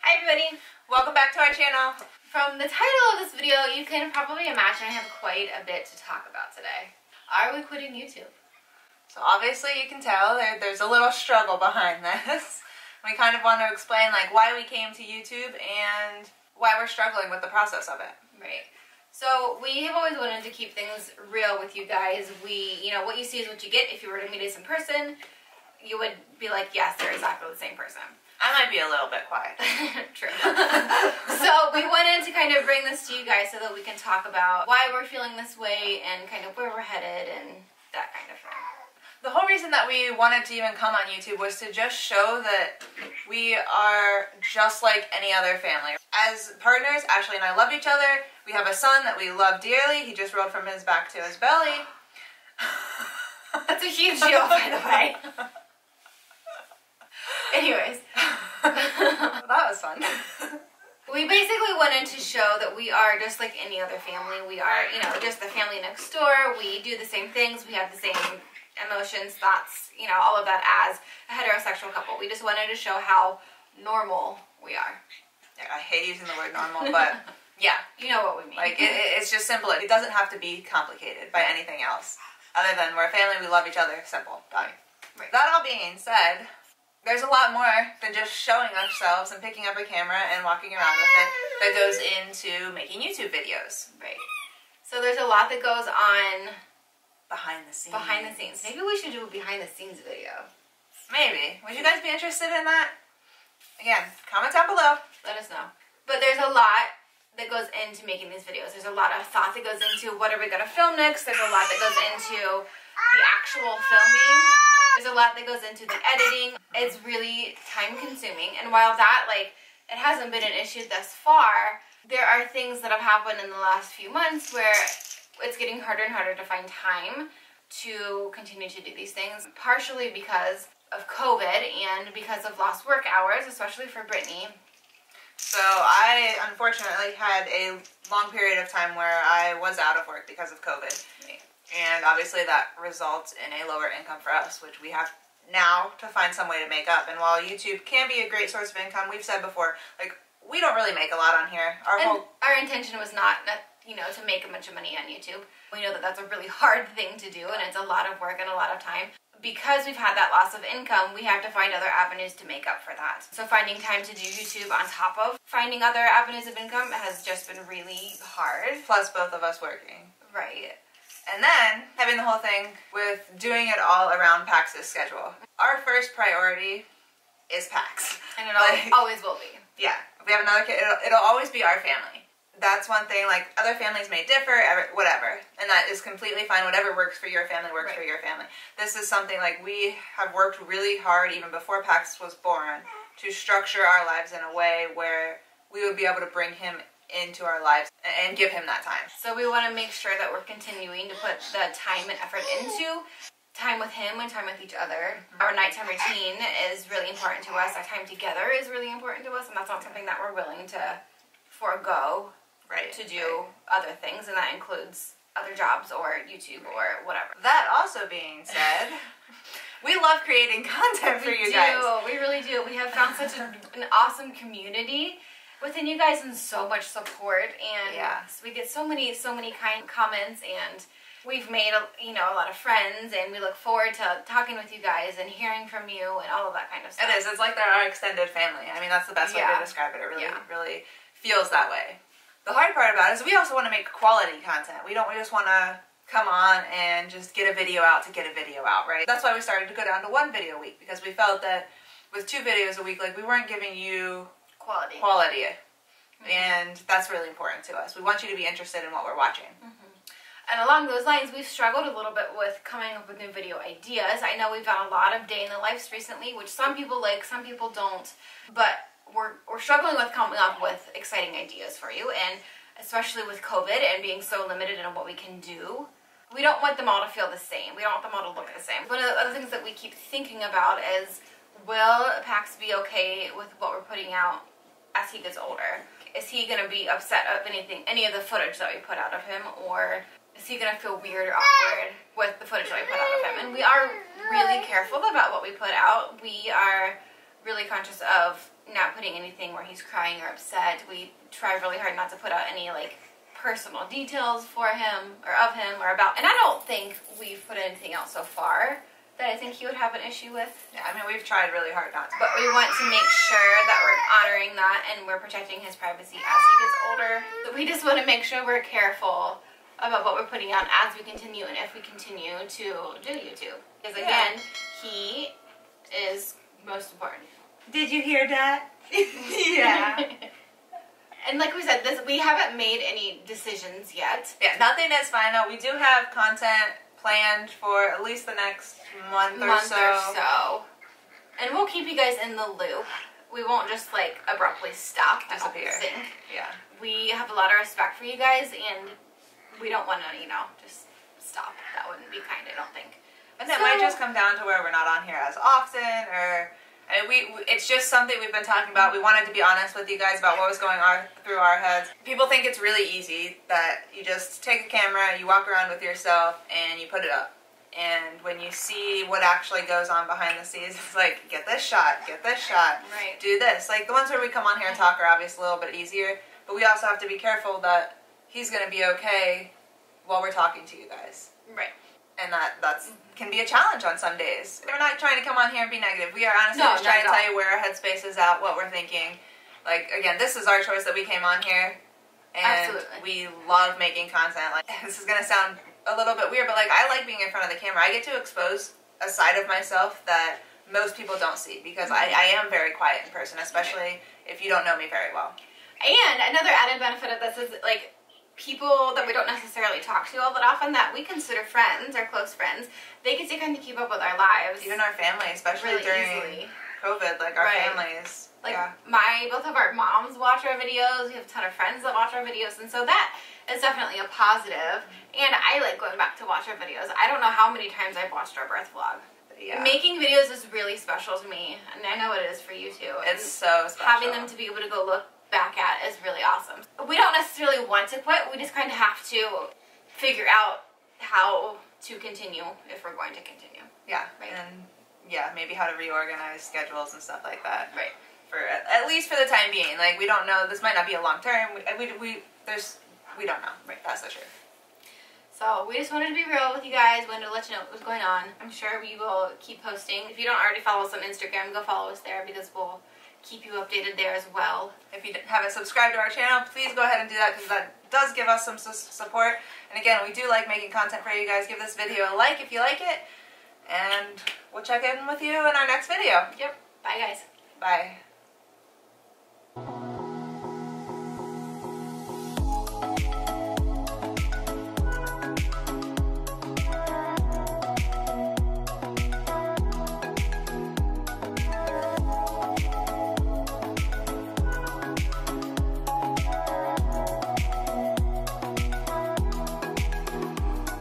Hi everybody! Welcome back to our channel. From the title of this video, you can probably imagine I have quite a bit to talk about today. Are we quitting YouTube? So obviously you can tell there's a little struggle behind this. We kind of want to explain like why we came to YouTube and why we're struggling with the process of it. Right. So we have always wanted to keep things real with you guys. What you see is what you get. If you were to meet us in person, you would be like, yes, they're exactly the same person. I might be a little bit quiet. True. So we wanted to kind of bring this to you guys so that we can talk about why we're feeling this way and kind of where we're headed and that kind of thing. The whole reason that we wanted to even come on YouTube was to just show that we are just like any other family. As partners, Ashley and I love each other. We have a son that we love dearly. He just rolled from his back to his belly. That's a huge deal, by the way. Anyways. Well, that was fun. We basically wanted to show that we are just like any other family. We are, just the family next door. We do the same things. We have the same emotions, thoughts, all of that as a heterosexual couple. We just wanted to show how normal we are. Yeah, I hate using the word normal, but yeah. You know what we mean. Like, it's just simple. It doesn't have to be complicated by anything else. Other than we're a family, we love each other, simple, done. Right. That all being said, there's a lot more than just showing ourselves and picking up a camera and walking around with it that goes into making YouTube videos. Right. So there's a lot that goes on behind the scenes. Behind the scenes. Maybe we should do a behind the scenes video. Maybe. Would you guys be interested in that? Again, comment down below. Let us know. But there's a lot that goes into making these videos. There's a lot of thought that goes into what are we going to film next. There's a lot that goes into the actual filming. There's a lot that goes into the editing. It's really time consuming. And while that, it hasn't been an issue thus far, there are things that have happened in the last few months where it's getting harder and harder to find time to continue to do these things, partially because of COVID and because of lost work hours, especially for Brittany. So I unfortunately had a long period of time where I was out of work because of COVID. Right. And obviously that results in a lower income for us, which we have now to find some way to make up. And while YouTube can be a great source of income, we've said before, we don't really make a lot on here. Our intention was not to make a bunch of money on YouTube. We know that that's a really hard thing to do, and it's a lot of work and a lot of time. Because we've had that loss of income, we have to find other avenues to make up for that. So finding time to do YouTube on top of finding other avenues of income has just been really hard. Plus both of us working. Right. And then having the whole thing with doing it all around Pax's schedule. Our first priority is Pax. And it always will be. Yeah. If we have another kid, it'll always be our family. That's one thing, other families may differ, whatever, and that is completely fine. Whatever works for your family works for your family. This is something we have worked really hard, even before Pax was born, to structure our lives in a way where we would be able to bring him into our lives and give him that time. So we want to make sure that we're continuing to put the time and effort into time with him and time with each other. Our nighttime routine is really important to us. Our time together is really important to us, and that's not something that we're willing to forego. To do other things, and that includes other jobs or YouTube or whatever. That also being said, we love creating content for you guys. We really do. We have found such an awesome community within you guys and so much support, and we get so many kind comments, and we've made a lot of friends, and we look forward to talking with you guys and hearing from you and all of that kind of stuff. It is. It's like they're our extended family. I mean, that's the best way to describe it. It really feels that way. The hard part about it is we also want to make quality content. We just want to come on and just get a video out to get a video out, right? That's why we started to go down to 1 video a week, because we felt that with 2 videos a week, we weren't giving you quality. And that's really important to us. We want you to be interested in what we're watching. And along those lines, we've struggled a little bit with coming up with new video ideas. I know we've done a lot of day in the lives recently, which some people like, some people don't, but we're struggling with coming up with exciting ideas for you, and especially with COVID and being so limited in what we can do, we don't want them all to feel the same. We don't want them all to look the same. One of the other things that we keep thinking about is, will Pax be okay with what we're putting out as he gets older? Is he going to be upset of any of the footage that we put out of him, or is he going to feel weird or awkward with the footage that we put out of him? And we are really careful about what we put out. We are really conscious of not putting anything where he's crying or upset. We try really hard not to put out any, like, personal details for him or of him or about. And I don't think we've put anything out so far that I think he would have an issue with. Yeah, I mean, we've tried really hard not to. But we want to make sure that we're honoring that and we're protecting his privacy as he gets older. But we just want to make sure we're careful about what we're putting out as we continue and if we continue to do YouTube. Because again, he is most important. Did you hear that? Yeah. And like we said, we haven't made any decisions yet. Yeah, nothing is final. We do have content planned for at least the next month or so. And we'll keep you guys in the loop. We won't just like abruptly stop and disappear. sync. Yeah. We have a lot of respect for you guys, and we don't want to, just stop. That wouldn't be kind, I don't think. And it might just come down to where we're not on here as often, or it's just something we've been talking about. We wanted to be honest with you guys about what was going on through our heads. People think it's really easy that you just take a camera, you walk around with yourself, and you put it up. And when you see what actually goes on behind the scenes, it's like, get this shot, right. Do this. Like, the ones where we come on here and talk are obviously a little bit easier, but we also have to be careful that he's going to be okay while we're talking to you guys. Right. And that's can be a challenge on some days. We're not trying to come on here and be negative. We are honestly just trying to tell you where our headspace is at, what we're thinking. Like, again, this is our choice that we came on here. And we love making content. Like, this is going to sound a little bit weird, but like, I like being in front of the camera. I get to expose a side of myself that most people don't see, because I am very quiet in person, especially if you don't know me very well. And another added benefit of this is, like, people that we don't necessarily talk to all that often, that we consider friends or close friends, they get to kind of keep up with our lives. Even our family, especially really during easily. COVID, like our families. Like, both of our moms watch our videos, we have a ton of friends that watch our videos, and so that is definitely a positive. And I like going back to watch our videos. I don't know how many times I've watched our birth vlog. Yeah. Making videos is really special to me, and I know it is for you too. It's so special. Having them to be able to go look back at is really awesome. We don't necessarily want to quit, we just kind of have to figure out how to continue if we're going to continue. Yeah, right. And maybe how to reorganize schedules and stuff like that. Right. For at least for the time being. Like, we don't know, this might not be a long term, we don't know. Right. That's the truth. So we just wanted to be real with you guys, wanted to let you know what was going on. I'm sure we will keep posting. If you don't already follow us on Instagram, go follow us there, because we'll keep you updated there as well. If you haven't subscribed to our channel, please go ahead and do that, because that does give us some support. And again, we do like making content for you guys. Give this video a like if you like it, and we'll check in with you in our next video. Yep. Bye, guys. Bye.